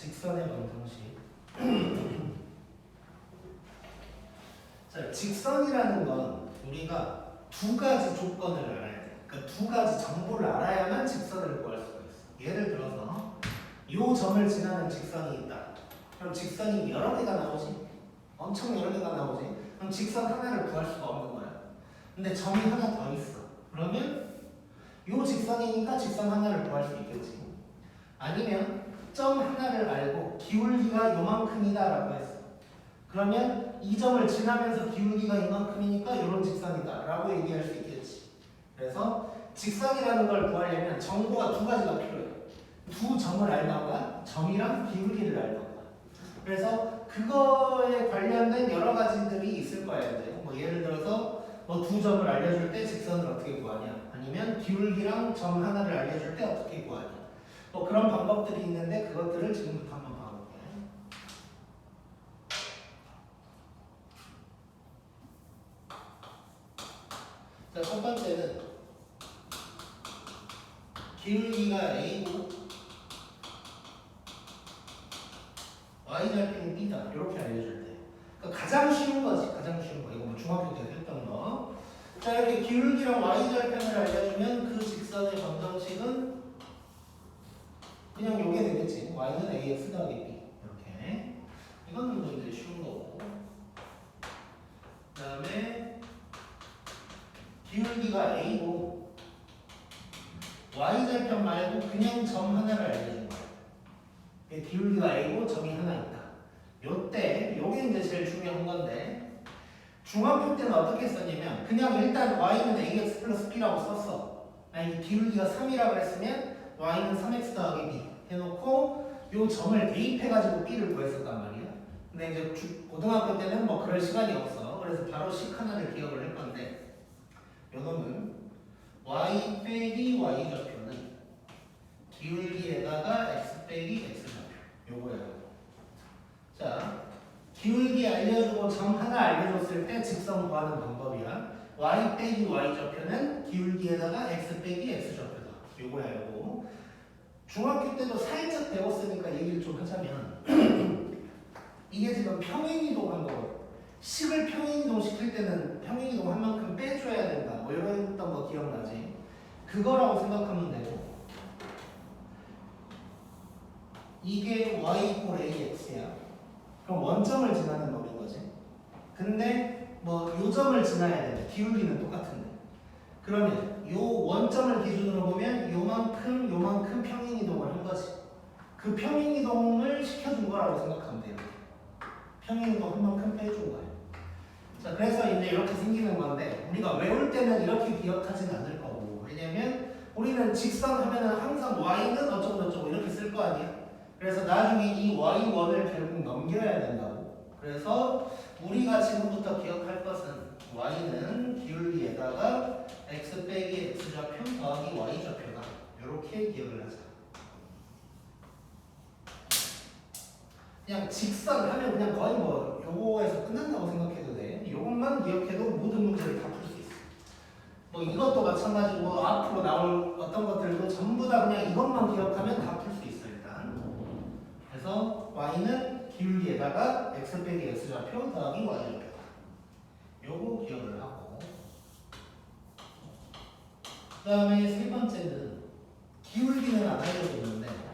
직선의 방정식. 자, 직선이라는 건 우리가 두 가지 조건을 알아야 돼. 그러니까 두 가지 정보를 알아야만 직선을 구할 수가 있어. 예를 들어서 이 점을 지나는 직선이 있다. 그럼 직선이 여러 개가 나오지? 엄청 여러 개가 나오지? 그럼 직선 하나를 구할 수가 없는 거야. 근데 점이 하나 더 있어. 그러면 이 직선이니까 직선 하나를 구할 수 있겠지. 아니면 점 하나를 알고 기울기가 요만큼이다 라고 했어. 그러면 이 점을 지나면서 기울기가 이만큼이니까 이런 직선이다 라고 얘기할 수 있겠지. 그래서 직선이라는 걸 구하려면 정보가 두 가지가 필요해. 두 점을 알던가 점이랑 기울기를 알던가. 그래서 그거에 관련된 여러 가지들이 있을 거야. 이제 뭐 예를 들어서 뭐 두 점을 알려줄 때 직선을 어떻게 구하냐, 아니면 기울기랑 점 하나를 알려줄 때 어떻게 구하냐, 뭐 그런 방법들이 있는데 그것들을 지금부터 한번 봐볼게. 자, 첫 번째는 기울기가 A고 y절편이 B다 이렇게 알려줄 때, 그러니까 가장 쉬운 거지. 가장 쉬운 거. 이거 뭐 중학교 때 했던 거. 자, 이렇게 기울기랑 y절편을 알려주면 그 직선의 방정식은 그냥 요게 되겠지. y는 ax 더하기 b 이렇게. 이거는 뭐 이제 쉬운 거고. 그 다음에 기울기가 a고 y절편 말고 그냥 점 하나를 알려준 거야. 기울기가 a고 점이 하나 있다. 요때 요게 이제 제일 중요한 건데, 중학교 때는 어떻게 썼냐면 그냥 일단 y는 ax 플러스 b라고 썼어. 아니 기울기가 3이라고 했으면 y는 3x 더하기 b 해놓고 요 점을 대입해가지고 b를 구했었단 말이야. 근데 이제 고등학교 때는 뭐 그럴 시간이 없어. 그래서 바로 식 하나를 기억을 할 건데, 요 놈은 y 빼기 y 좌표는 기울기에다가 x 빼기 x 좌표 요거예요. 자, 기울기 알려주고 점 하나 알려줬을 때 직선 구하는 방법이야. y 빼기 y 좌표는 기울기에다가 x 빼기 x 좌표다. 요거야 요거. 중학교 때도 살짝 배웠으니까 얘기를 좀 하자면 이게 지금 평행이동한 거거든. 식을 평행이동 시킬 때는 평행이동 한 만큼 빼줘야 된다. 뭐 이런 거 기억나지? 그거라고 생각하면 되고, 이게 y 이퀄 ax야. 그럼 원점을 지나는 놈인 거지. 근데 뭐 요 점을 지나야 돼. 기울기는 똑같은데. 그러면 요 원점을 기준으로 보면 요만큼 평행이동을 한 거지. 그 평행이동을 시켜준 거라고 생각하면 돼요. 평행이동 한 만큼 빼준 거예요. 자, 그래서 이제 이렇게 생기는 건데, 우리가 외울 때는 이렇게 기억하진 않을 거고. 왜냐면 우리는 직선 하면은 항상 y는 어쩌고 이렇게 쓸 거 아니야. 그래서 나중에 이 y1을 결국 넘겨야 된다고. 그래서 우리가 지금부터 기억할 것은 y는 기울기에다가 x 빼기 x 좌표 더하기 y 좌표다. 이렇게 기억을 하자. 그냥 직선 하면 그냥 거의 뭐 요거에서 끝난다고 생각해도 돼. 요것만 기억해도 모든 문제를 다 풀 수 있어. 뭐 이것도 마찬가지고 앞으로 나올 어떤 것들도 전부 다 그냥 이것만 기억하면 다 풀 수 있어 일단. 그래서 y는 기울기에다가 x 빼기 x 좌표 더하기 y 좌표다. 요거 기억을 하고, 그 다음에 세 번째는 기울기는 안 알려줬는데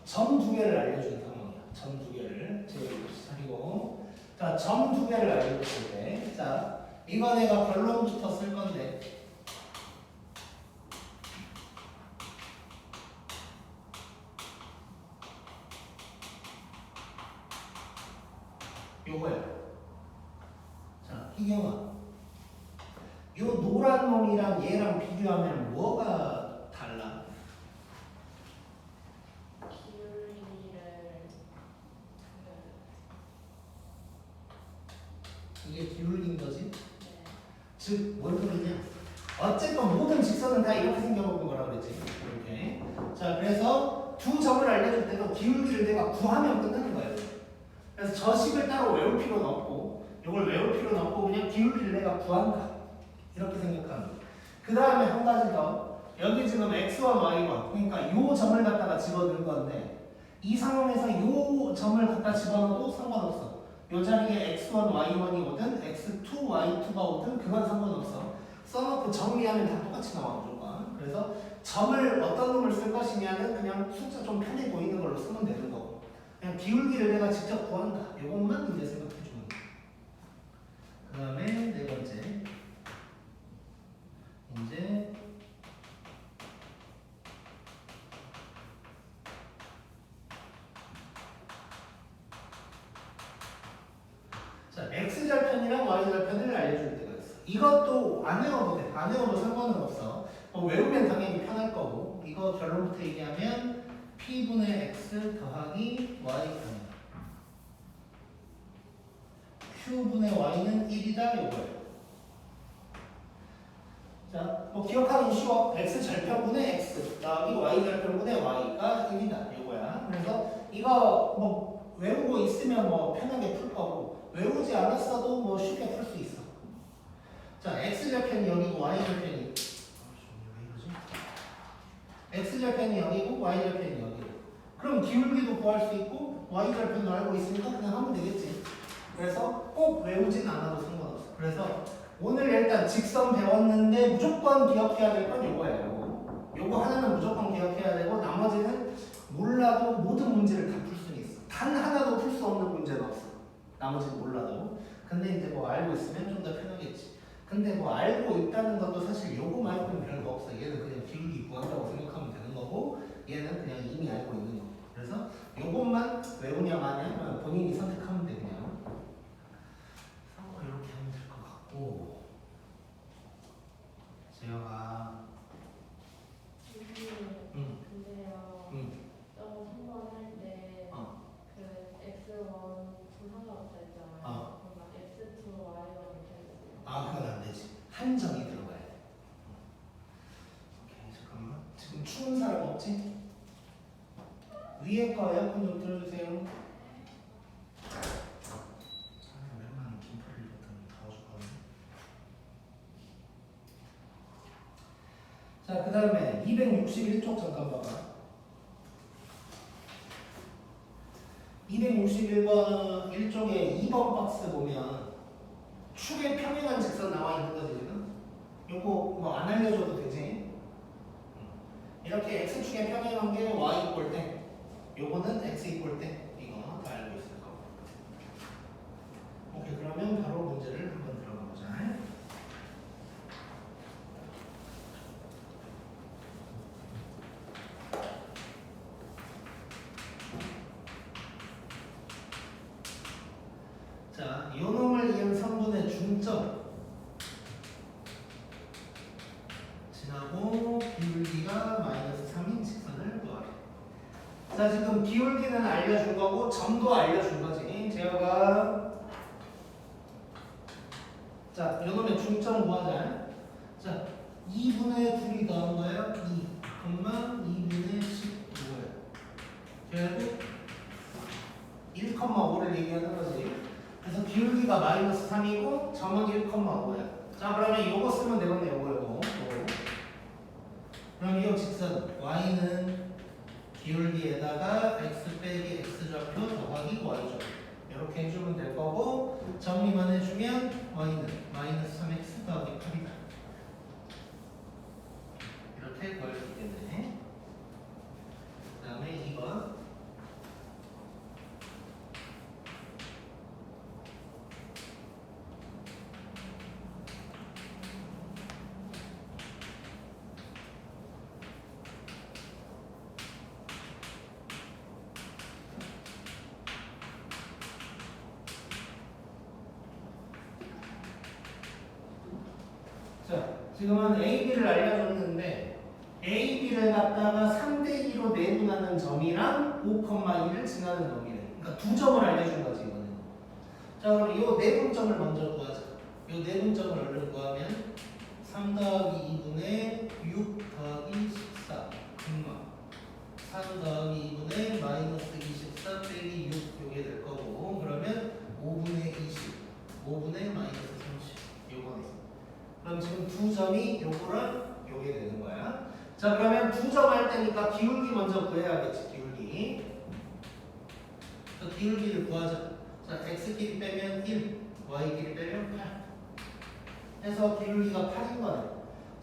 점 두 개를 알려주는 상황이야. 점 두 개를 제일이고, 자, 점 두 개를 알려줬을 때, 자, 이거 내가 결론부터 쓸 건데, 요거야. 자, 희경아, 요 노란 놈이랑 얘랑 비교하면 뭐가 달라? 이게 기울기인 거지? 네. 즉, 뭔 소리냐? 어쨌건 모든 직선은 다 이렇게 생겨먹은 거라고 그랬지. 이렇게. 자, 그래서 두 점을 알려줄 때도 기울기를 내가 구하면 끝나는 거예요. 그래서 저 식을 따로 외울 필요는 없고, 이걸 외울 필요는 없고, 그냥 기울기를 내가 구한다. 이렇게 생각하면 돼. 그 다음에 한 가지 더. 여기 지금 x1, y1. 그러니까 요 점을 갖다가 집어넣은 건데 이 상황에서 요 점을 갖다 집어넣어도 상관없어. 요 자리에 x1, y1이 오든 x2, y2가 오든 그건 상관없어. 써놓고 정리하면 다 똑같이 나와 무조건. 그래서 점을 어떤 놈을 쓸 것이냐는 그냥 숫자 좀 편해 보이는 걸로 쓰면 되는 거고. 그냥 기울기를 내가 직접 구한다. 이것만 이제 생각해 주면 돼. 그 다음에 네 번째. 이제 자, x절편이랑 y절편을 알려줄 때가 있어. 이것도 안 외워도 돼. 안 외워도 상관은 없어. 외우면 당연히 편할 거고. 이거 결론부터 얘기하면 p분의 x 더하기 y입니다. q분의 y는 1이다 이거예요. 자, 기억하기 쉬워. x절편분의 x 더하기 y절편분의 y가 1이다 이거야. 그래서 이거 외우고 있으면 편하게 풀 거고 외우지 않았어도 쉽게 풀 수 있어. 자, x절편이 여기고 y절편이 x절편이 여기고 y절편이 여기고. 그럼 기울기도 구할 수 있고 y절편도 알고 있으니까 그냥 하면 되겠지. 그래서 꼭 외우진 않아도 상관없어. 그래서 오늘 일단 직선 배웠는데 무조건 기억해야 될 건 요거예요. 요거 하나는 무조건 기억해야 되고 나머지는 몰라도 모든 문제를 다 풀 수는 있어. 단 하나도 풀 수 없는 문제는 없어. 나머지는 몰라도. 근데 이제 알고 있으면 좀 더 편하겠지. 근데 알고 있다는 것도 사실 요거 말고는 별거 없어. 얘는 그냥 기울기 구한다고 생각하면 되는 거고 얘는 그냥 이미 알고 있는 거고. 그래서 요것만 외우냐 마냐 본인이 선택하면 돼 그냥. 이렇게 하면 될 것 같고. 재혁아. 근데요. 저거 한번 할 때 그 x1 상관없다 했잖아요. 그럼 x2, y1 이렇게 했어요. 그건 안 되지. 한정이 들어가야 돼. 오케이, 잠깐만. 지금 추운 사람 없지? 위에 거 에어컨 좀 틀어주세요. 웬만한 김포를 입었더니 더워 죽겠네. 자, 그 다음에 261쪽 잠깐 봐봐. 261번 1쪽에 2번 박스 보면 축의 평행한 직선 나와 있는 거지 지금. 요거 안 알려줘도 되지. 이렇게 x축의 평행한 게 y 이꼴 때, 요거는 x 이꼴 때 이거 다 알고 있을 거고. 오케이, 그러면 바로 문제를 한번 들어가 보자. 자, 요놈을 이은 성분의 중점 지나고 기울기가 마이너스 3인 직선을 구하래. 자, 지금 기울기는 알려준 거고 점도 알려준 거지. 제가 자, 요놈의 중점 구하자. 자, 2분의 2이 더한 거예요. 2, 2분의 10이고요. 결국 1,5를 얘기하는 거지. 그래서 기울기가 마이너스 3이고 점은 1,5야. 자, 그러면 요거 쓰면 되겠네. 요거. 그럼 이 직선 y는 기울기에다가 x 빼기 x좌표 더하기 y좌표 이렇게 해주면 될 거고 정리만 해주면 y는 마이너스 3x 더하기 8이다. 이렇게 구할 수 있겠네. 그 다음에 2번. 자, 지금은 AB를 알려줬는데 AB를 갖다가 3대2로 내분하는 점이랑 5,2를 지나는 점이래. 그러니까 두 점을 알려준 거지 이거는. 자, 그럼 이 내분점을 먼저 구하자. 이 내분점을 얼른 구하면 3 더하기 2분의 6 더하기 14 3 더하기 2분의 마이너스 24 빼기 6 요게 될 거고 그러면 5분의 20 5분의 마이너스 30 요거네. 그럼 지금 두 점이 요거랑 자, 그러면 2점 할 때니까 기울기 먼저 구해야겠지. 기울기. 그 기울기를 구하자. 자, x끼리 빼면 1, y끼리 빼면 8 해서 기울기가 8인 거네.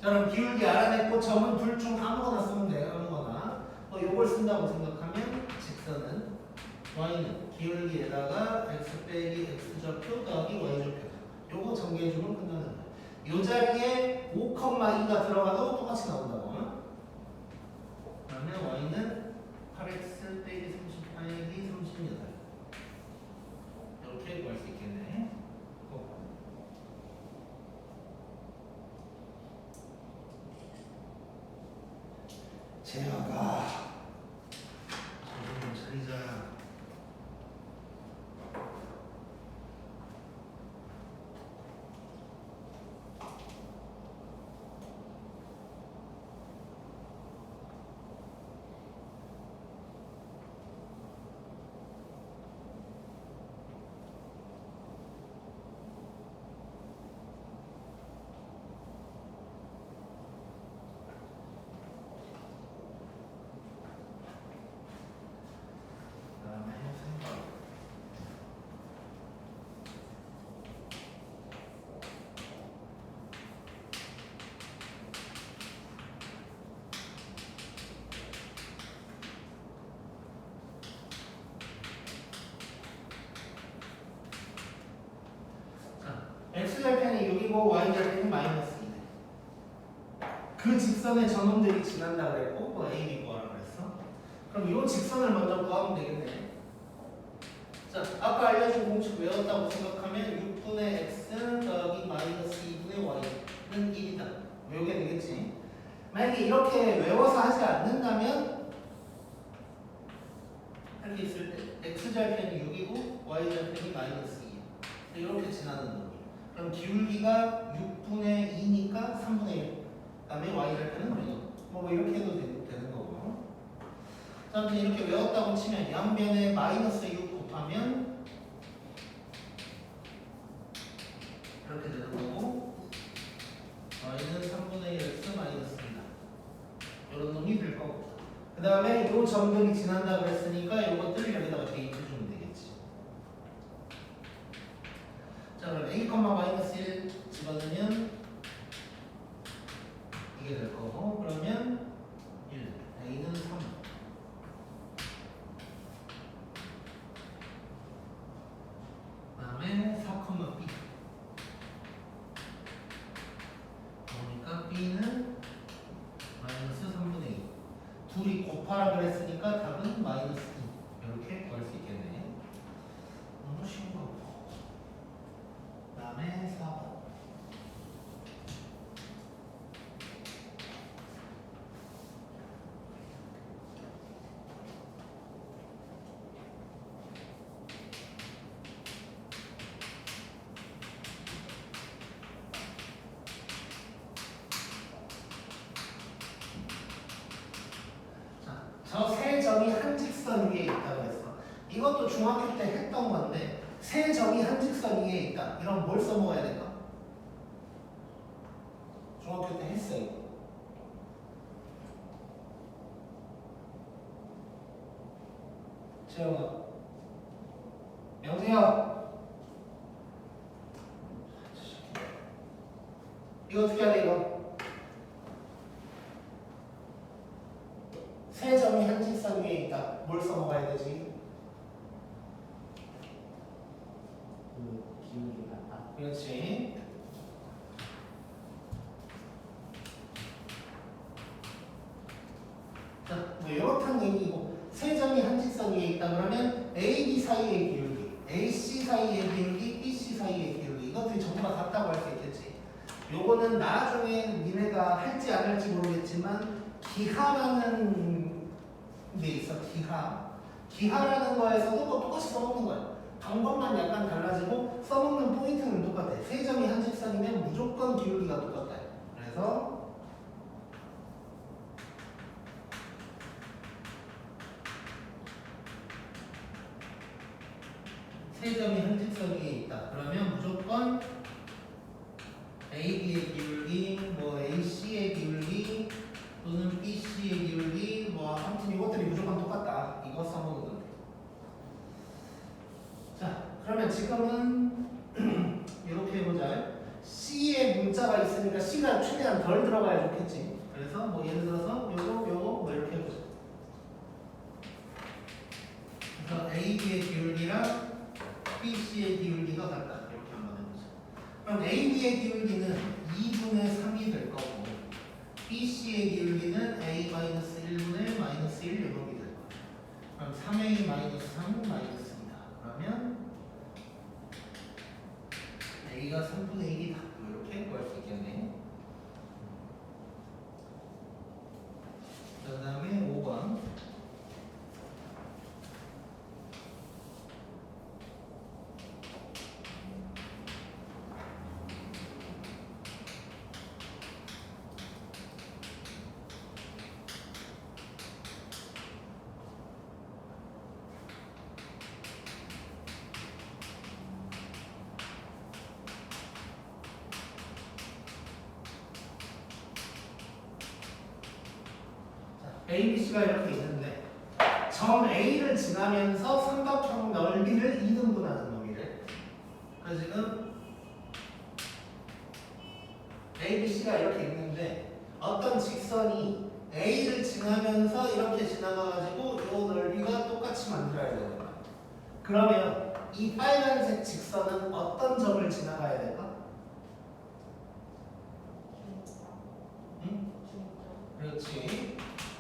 자, 그럼 기울기 알아냈고 점은 둘 중 아무거나 쓰면 돼요. 아무거나. 요걸 쓴다고 생각하면 직선은 y는 기울기에다가 x 빼기 x좌표 더하기 y좌표. 요거 전개해주면 끝나는 거야. 요 자리에 5,2가 들어가도 똑같이 나온다고. 그러면 y는 8x 빼기 38기 38 이렇게 구할 수 있겠네. 재화가 정신 좀 차리자. 그다음에 생각. x절편이 6이고 y절편이 마이너스 2네. 그 직선의 전원들이 지난다 그랬고 뭐 a, b 구하라 그랬어. 그럼 이 직선을 먼저 구하면 되겠네. 자, 아까 알려준 공식 외웠다고 생각하면 6분의 x 더하기 마이너스 2분의 y는 1이다. 외우게 되겠지. 만약에 이렇게 외워서 하지 않는다면 할 게 있을 때 x절편이 6이고 y절편이 마이너스 2. 이렇게 지나는 놈이. 그럼 기울기가 6분의 2니까 3분의 1. 그다음에 y절편은 뭐 이렇게 해도 되는 거고. 자, 아무튼 이렇게 외웠다고 치면 양변에 마이너스 6 곱하면 이렇게 되는 거고 y는 3분의 1 x 마이너스 2다. 이런 놈이 될 거고. 그 다음에 요 점들이 지난다 그랬으니까 요것들을 여기다가 대입해 주면 되겠지. 자, 그럼 a, 마이너스 1 집어넣으면 이게 될 거고, 그러면 1, a는 3. 그 다음에 4, b. 그러니까 b는 마이너스 3분의 2. 둘이 곱하라 그랬으니까 답은 마이너스 2. 이렇게 구할 수 있겠네. 너무 쉬운 거고. 그 다음에 4번. 저 세 점이 한 직선 위에 있다고 했어. 이것도 중학교 때 했던 건데 세 점이 한 직선 위에 있다. 이런 뭘 써먹어야 될까? 중학교 때 했어요. 재영아, 영재야, 이거 어떻게 해야 돼 이거? 세 점이 한 직선 위에 있다. 뭘 써먹어야 되지? 그 기울기 같다. 그렇지. 자, 뭐 이렇단 얘기고 세 점이 한 직선 위에 있다 그러면 A, B 사이의 기울기, A, C 사이의 기울기, B, C 사이의 기울기 이것들이 전부 다 같다고 할 수 있겠지. 요거는 나중에 니네가 할지 안 할지 모르겠지만 기하라는 게 있어. 기하라는 거에서도 뭐 똑같이 써먹는 거야. 방법만 약간 달라지고 써먹는 포인트는 똑같아. 세 점이 한 직선이면 무조건 기울기가 똑같다. 그래서 세 점이 한 직선 위에 있다. 그러면 무조건 AB의 기울기, 뭐 AC의 기울기, 또는 BC의 기울기 뭐 아무튼 이것들이 무조건 똑같다. 이거 써먹는 돼. 자, 그러면 지금은 이렇게 해보자. C에 문자가 있으니까 C가 최대한 덜 들어가야 좋겠지. 그래서 뭐 예를 들어서 요거 뭐 이렇게 해보자. 그래서 AB의 기울기랑 BC의 기울기가 같다. 이렇게 한번 해보자. 그럼 AB의 기울기는 2분의 3이 될 거고 BC의 기울기는 A-1분의 -1 이렇게 될 거야. 그럼 3A-3 마이너스입니다. 그러면 A가 3분의 1이다. 이렇게 구할 수 있겠네. 그 다음에 5번. A, B, C가 이렇게 있는데 점 A를 지나면서 삼각형 넓이를 2등분하는 놈이래. 그래서 지금 A, B, C가 이렇게 있는데 어떤 직선이 A를 지나면서 이렇게 지나가가지고 이 넓이가 똑같이 만들어야 되는 거야. 그러면 이 빨간색 직선은 어떤 점을 지나가야 될까? 응? 그렇지.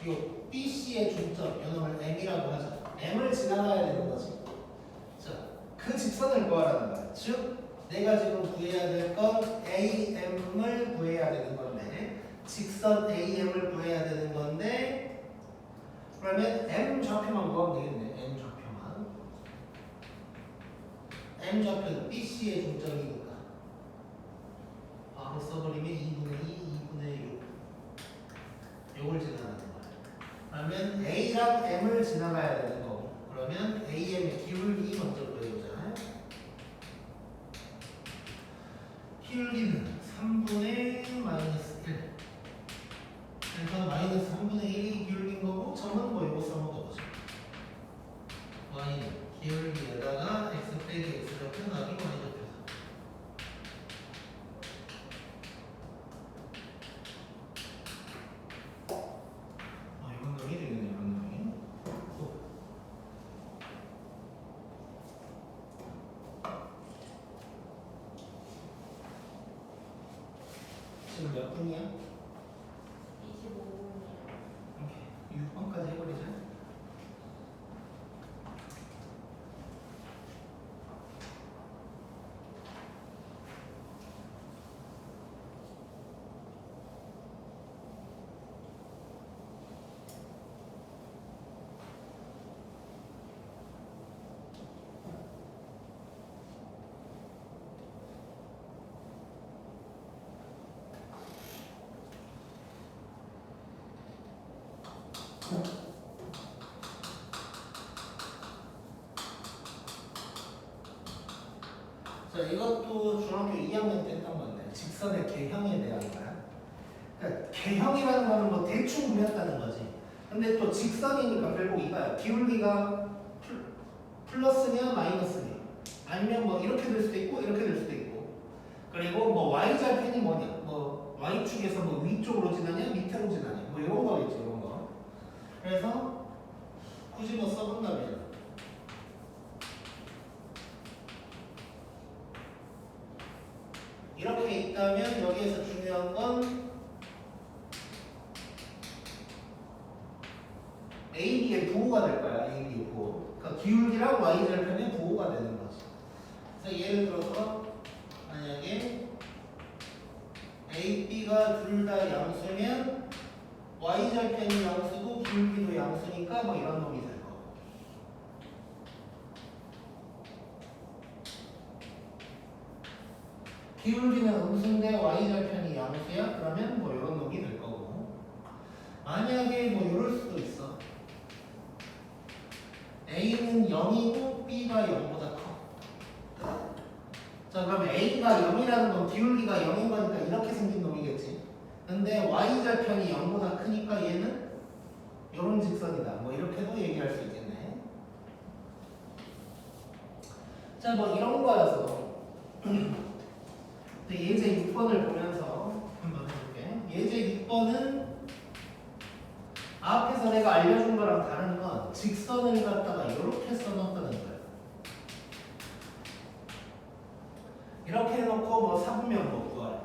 이 BC의 중점, 이놈을 M이라고 하죠. M을 지나가야 되는 거지. 자, 그 직선을 구하라는 거야. 즉, 내가 지금 구해야 될 건 AM을 구해야 되는 건데, 직선 AM을 구해야 되는 건데, 그러면 M 좌표만 구하면 되겠네. M 좌표만. M 좌표는 BC의 중점이니까. 바로 써버리면 2분의 2, 2분의 6. 요걸 지나가는 거야. 그러면 A랑 M을 지나가야 되는 거고, 그러면 AM의 기울기 먼저 구해보자. 기울기는 3분의 -1. 그래서 -3분의 1이 기울기인 거고, 점은 뭐 이거 써먹어보자. Y는 기울기에다가 X 빼기 X 접혀 나기 Y 접혀서. 이건 놈이 되겠네, 이건 놈이. 지금 몇 분이야? 25분이에요. 오케이. 6번까지 해버리자. 자, 이것도 중학교 2학년 때 했던 건데 직선의 개형에 대한 거야. 그러니까 개형이라는 거는 뭐 대충 그렸다는 거지. 근데 또 직선이니까 결국 이거야. 기울기가 플러스냐 마이너스냐, 아니면 뭐 이렇게 될 수도 있고 이렇게 될 수도 있고, 그리고 뭐 y절편이 뭐냐, 뭐 y축에서 뭐 위쪽으로 지나냐 밑으로 지나냐, 뭐 이런 거겠지, 이런 거. 그래서 굳이 뭐 써본다면 이렇게 있다면 여기에서 중요한 건 AB의 부호가 될 거야. AB의 부호. 그러니까 기울기랑 y절편의 부호가 되는 거지. 그래서 예를 들어서 만약에 A, B가 둘 다 양수면 y절편이 양수고 기울기도 양수니까 뭐 이런 놈이 될 거고. 기울기는 음수인데 y절편이 양수야? 그러면 뭐 이런 놈이 될 거고. 만약에 뭐 이럴 수도 있어. A는 0이고 B가 0보다 커. 자, 그럼 A가 0이라는 건 기울기가 0인 거니까 이렇게 생긴 놈이겠지. 근데 y절편이 0보다 크니까 얘는 이런 직선이다. 뭐 이렇게도 얘기할 수 있겠네. 자, 뭐 이런 거여서 예제 6번을 보면서 한번 해볼게. 예제 6번은 앞에서 내가 알려준 거랑 다른 건 직선을 갖다가 이렇게 써놓다는 거야. 이렇게 해놓고 뭐 사분면 뭐 구하래.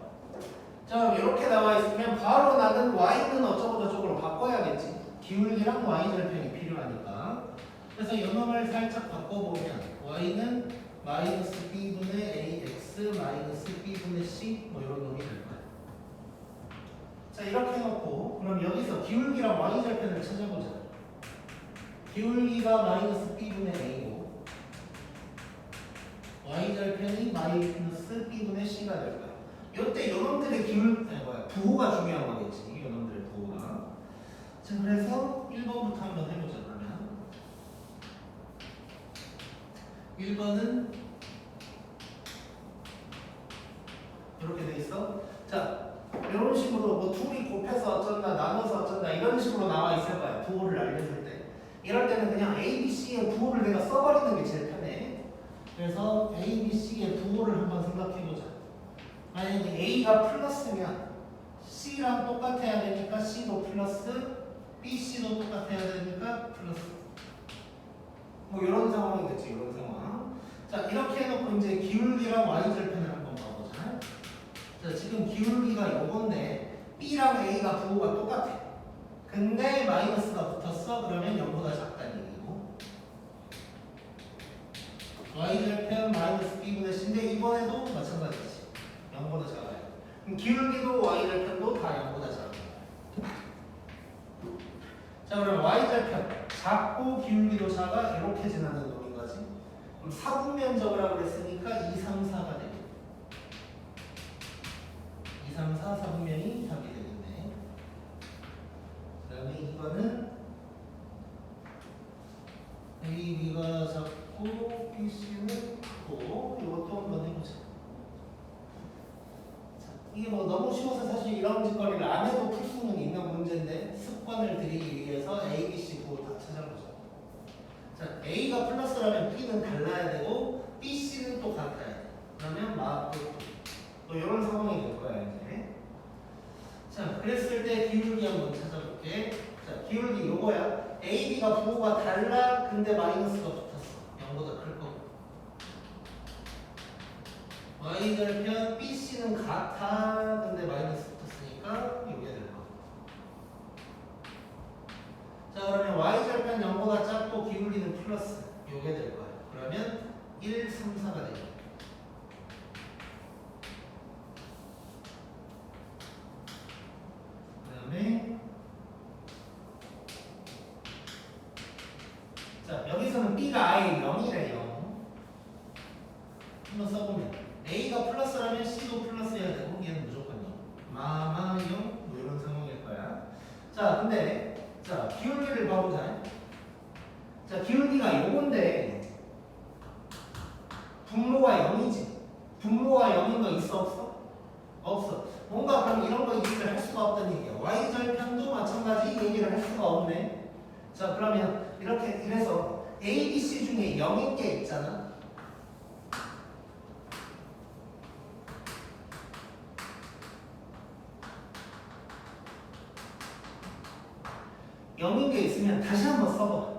자, 이렇게 나와 있으면 바로 나는 y는 어쩌고저쩌고로 바꿔야겠지. 기울기랑 y절편이 필요하니까. 그래서 이놈을 살짝 바꿔보면 y는 마이너스 b분의 ax 마이너스 b분의 c 뭐 이런 놈이 될 거야. 자, 이렇게 해놓고 그럼 여기서 기울기랑 y절편을 찾아보자. 기울기가 마이너스 b분의 a고 y절편이 마이너스 b분의 c가 될 거야. 이때 요놈들의 부호가 중요한 거겠지. 요놈들의 부호가. 자, 그래서 1번부터 한번 해보자. 그러면 1번은 이렇게 돼 있어. 자, 이런 식으로 뭐 둘이 곱해서 어쩐다, 나눠서 어쩐다 이런 식으로 나와 있을 거야. 부호를 알려줄 때. 이럴 때는 그냥 A, B, C의 부호를 내가 써버리는 게 제일 편해. 그래서 A, B, C의 부호를 한번 생각해보자. 만약에 A가 플러스면 C랑 똑같아야 되니까 C도 플러스, B, C도 똑같아야 되니까 플러스. 뭐 이런 상황이겠지. 이런 상황. 자, 이렇게 해놓고 이제 기울기랑 y절편을 한번 봐보자. 자, 지금 기울기가 요건데 B랑 A가 부호가 똑같아. 근데 마이너스가 붙었어. 그러면 0보다 작다는 얘기고. y절편 마이너스 b분의 c인데 이번에도 마찬가지지. 0보다 작아요. 그럼 기울기도 y절편도 다 0보다 작아요. 자, 그럼 y절편 작고 기울기도 작아 이렇게 지나는 놈인 거지. 그럼 사분면적이라고 그랬으니까 2, 3, 4가 되고 2, 3, 4 사분면이 답이 되겠네. 그 다음에 이거는 A, B가 작고 B, C는 크고 이것도 한번 해보자. 이게 뭐 너무 쉬워서 사실 이런 짓거리를 안 해도 풀 수는 있는 문제인데 습관을 들이기 위해서 A, B, C 부호 다 찾아보자. 자, A가 플러스라면 B는 달라야 되고 B, C는 또 같아야 돼. 그러면 또 이런 상황이 될 거야 이제. 자, 그랬을 때 기울기 한번 찾아볼게. 자, 기울기 요거야. A, B가 부호가 달라. 근데 마이너스가 붙었어. 0보다 클 거고. y절편 BC는 같아. 근데 마이너스 붙었으니까 이게 될 거. 자, 그러면 y절편 0보다 작고 기울기는 플러스. 이게 될 거야. 그러면 1, 3, 4가 되죠. 그 다음에 자, 여기서는 B가 아예 0이래. 0. 한번 써보면 A가 플러스라면 C도 플러스여야 되고 얘는 무조건 0. 마마 0. 뭐 이런 상황일 거야. 자, 근데 자, 기울기를 봐보자. 자, 기울기가 요건데 분모가 0이지. 분모가 0인 거 있어 없어? 없어. 뭔가 그럼 이런 거 얘기를 할 수가 없다는 얘기야. y절편도 마찬가지 얘기를 할 수가 없네. 자, 그러면 이렇게 이래서 A, B, C 중에 0인 게 있잖아. 영인 게 있으면 다시 한번 써봐.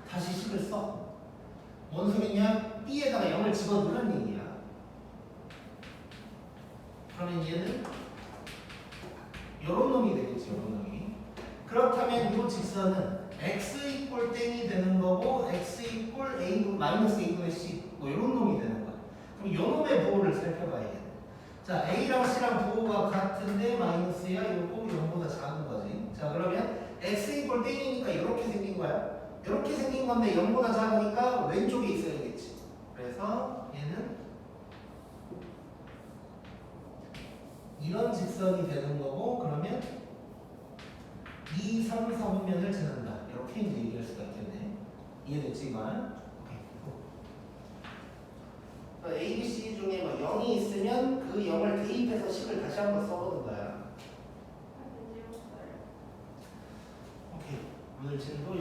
다시 식을 써. 뭔 소리냐? B에다가 0을 집어넣으란 얘기야. 그러면 얘는 요런 놈이 되겠지. 요런 놈이. 그렇다면 이 직선은 x 이꼴 땡이 되는 거고 x 이꼴 a 마이너스 a분의 c 뭐 요런 놈이 되는 거야. 그럼 요 놈의 부호를 살펴봐야겠네. 자, A랑 C랑 부호가 같은데 마이너스야. 요거 0보다 작은 거지. 자, 그러면 X 이꼴 땡이니까 이렇게 생긴 거야. 이렇게 생긴 건데 0보다 작으니까 왼쪽에 있어야겠지. 그래서 얘는 이런 직선이 되는 거고, 그러면 2, 3, 4분면을 지난다. 이렇게 이제 얘기할 수가 있겠네. 이해됐지, 이건? 오케이. 그러니까 A, B, C 중에 뭐 0이 있으면 그 0을 대입해서 식을 다시 한번 써보는 거야. 할 때 찍었어요. 오케이. 오늘 진도